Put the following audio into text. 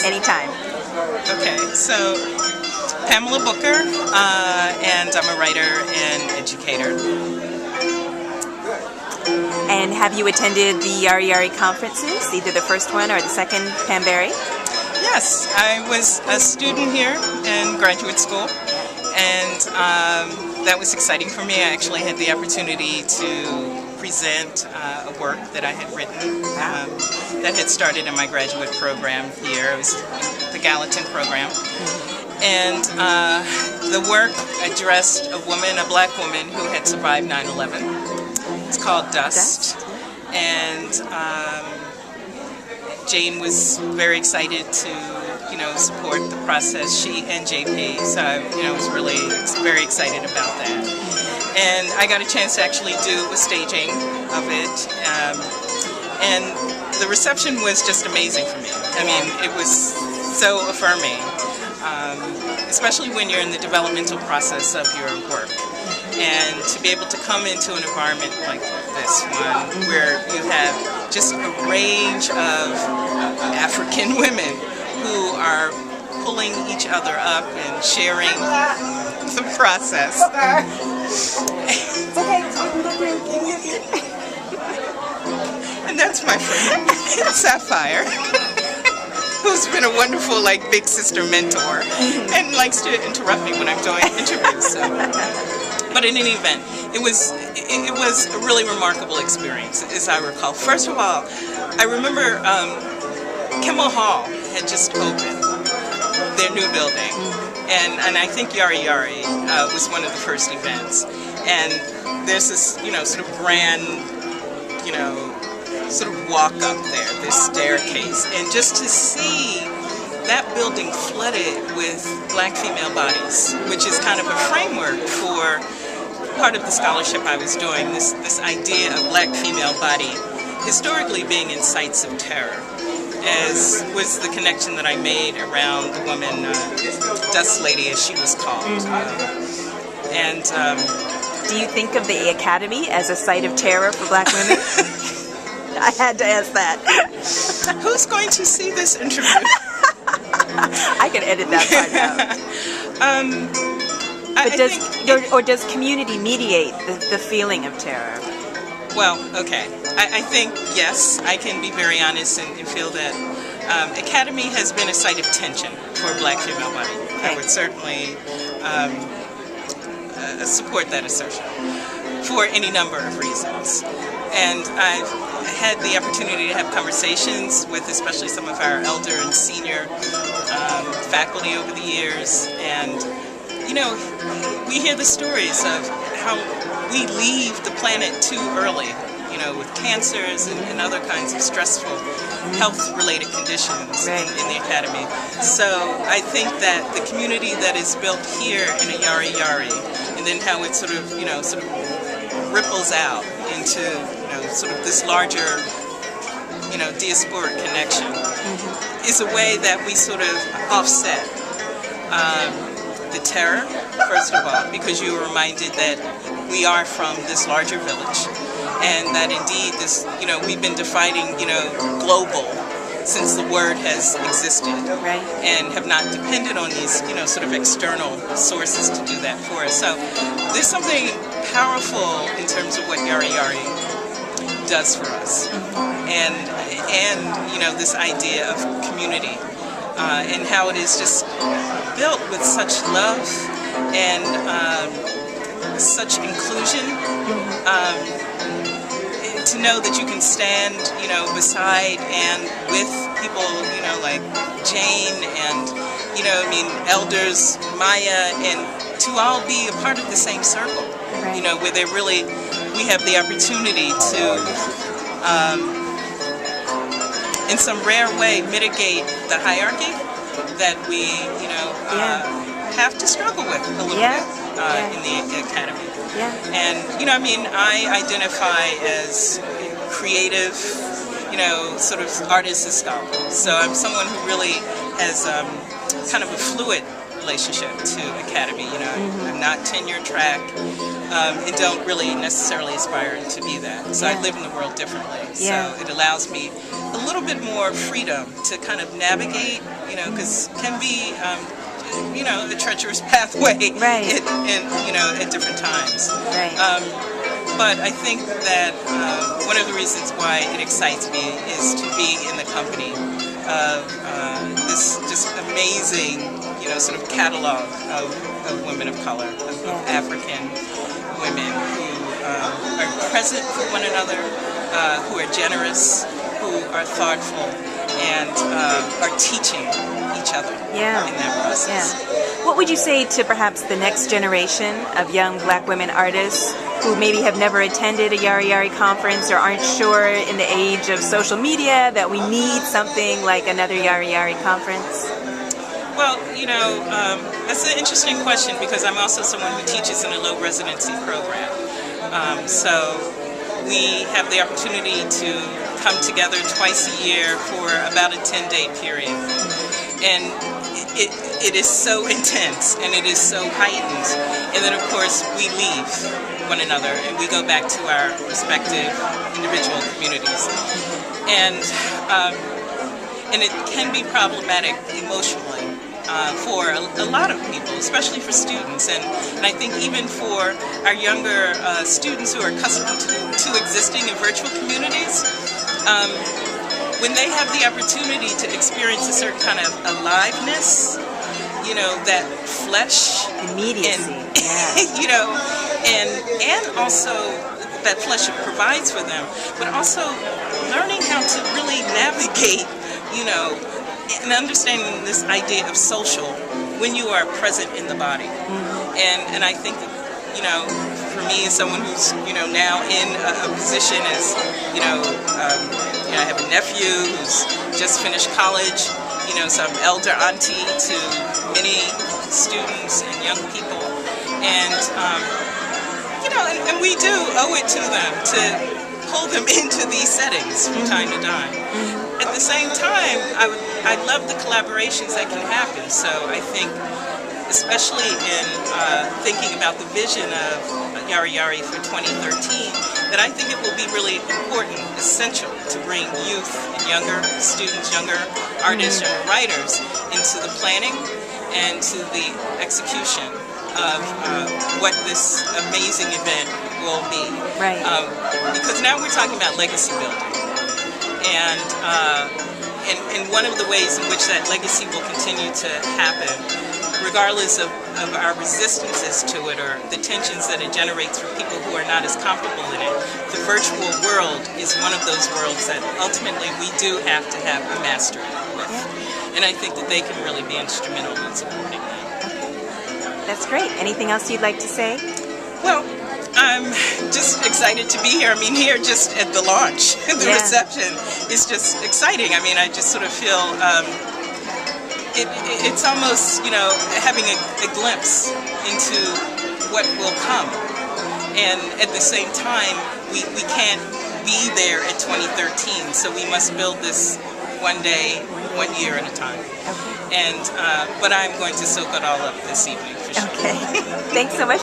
anytime. Okay, so Pamela Booker, and I'm a writer and educator. And have you attended the Yari Yari conferences, either the first one or the second, Pamberry? Yes, I was a student here in graduate school, and that was exciting for me. I actually had the opportunity to present a work that I had written that had started in my graduate program here. It was the Gallatin program. And the work addressed a woman, a black woman, who had survived 9/11. It's called Dust. And Jane was very excited to, support the process. She and JP, so I, was really very excited about that. And I got a chance to actually do a staging of it. And the reception was just amazing for me. I mean, it was so affirming. Especially when you're in the developmental process of your work. And to be able to come into an environment like this one, where you have just a range of African women who are pulling each other up and sharing the process. And that's my friend, Sapphire. Who's been a wonderful, big sister mentor, and likes to interrupt me when I'm doing interviews. So. But in any event, it was a really remarkable experience, as I recall. First of all, I remember Kimmel Hall had just opened their new building, and I think Yari Yari was one of the first events. And there's this, sort of grand, sort of walk up there, this staircase, and just to see that building flooded with black female bodies, which is kind of a framework for part of the scholarship I was doing, this idea of black female body historically being in sites of terror, as was the connection that I made around the woman, Dust Lady as she was called. Do you think of the Academy as a site of terror for black women? I had to ask that. Who's going to see this interview? I can edit that part out. But does community mediate the feeling of terror? Well, okay. I think, yes, I can be very honest and feel that Academy has been a site of tension for black female body. Okay. I would certainly support that assertion for any number of reasons. And I've had the opportunity to have conversations with especially some of our elder and senior faculty over the years, and we hear the stories of how we leave the planet too early, with cancers and other kinds of stressful health-related conditions in the Academy. So I think that the community that is built here in a Yari Yari, and then how it sort of ripples out into sort of this larger diasporic connection, is a way that we sort of offset the terror, first of all, because you were reminded that we are from this larger village, and that indeed this, we've been defining, global since the word has existed, right, and have not depended on these, sort of external sources to do that for us. So there's something powerful in terms of what Yari Yari does for us, and this idea of community, and how it is just built with such love and such inclusion. To know that you can stand, beside and with people, like Jane and, elders, Maya, and to all be a part of the same circle, right, where we have the opportunity to, in some rare way, mitigate the hierarchy that we, have to struggle with a little bit in the Academy. Yeah. And, I identify as creative, sort of artist and scholar. So I'm someone who really has kind of a fluid relationship to academy. You know, I'm not tenure track, and don't really necessarily aspire to be that. So I live in the world differently. Yeah. So it allows me a little bit more freedom to kind of navigate, you know, because can be, you know, a treacherous pathway, Right. you know, at different times. Right. But I think that one of the reasons why it excites me is to be in the company of this just amazing, you know, sort of catalog of women of color, of African women who are present for one another, who are generous, who are thoughtful, and are teaching each other in that process. Yeah. What would you say to perhaps the next generation of young Black women artists who maybe have never attended a Yari Yari conference or aren't sure in the age of social media that we need something like another Yari Yari conference? Well, you know, that's an interesting question because I'm also someone who teaches in a low residency program. So we have the opportunity to come together twice a year for about a 10-day period. And it is so intense and it is so heightened. And then of course we leave one another and we go back to our respective individual communities. And it can be problematic emotionally for a lot of people, especially for students. And I think even for our younger students who are accustomed to existing in virtual communities, when they have the opportunity to experience a certain kind of aliveness, you know, that flesh, immediacy, you know, and also that flesh provides for them, but also learning how to really navigate, you know, and understanding this idea of social when you are present in the body. And I think that, you know, for me as someone who's, you know, now in a position as, you know, I have a nephew who's just finished college, you know, so I'm elder auntie to many students and young people. And, you know, and we do owe it to them to pull them into these settings from time to time. At the same time, I love the collaborations that can happen. So I think, especially in thinking about the vision of Yari Yari for 2013, that I think it will be really important, essential to bring youth and younger students, younger artists, younger writers into the planning and to the execution of what this amazing event will be. Right. Because now we're talking about legacy building. And one of the ways in which that legacy will continue to happen, regardless of our resistances to it or the tensions that it generates for people who are not as comfortable in it, the virtual world is one of those worlds that ultimately we do have to have a mastery with. And I think that they can really be instrumental in supporting that. That's great. Anything else you'd like to say? Well, I'm just excited to be here. I mean, here just at the launch, the reception is just exciting. I mean, I just sort of feel it's almost, you know, having a glimpse into what will come. And at the same time, we can't be there at 2013, so we must build this one day, 1 year at a time. Okay. And but I'm going to soak it all up this evening for sure. Okay. Thanks so much.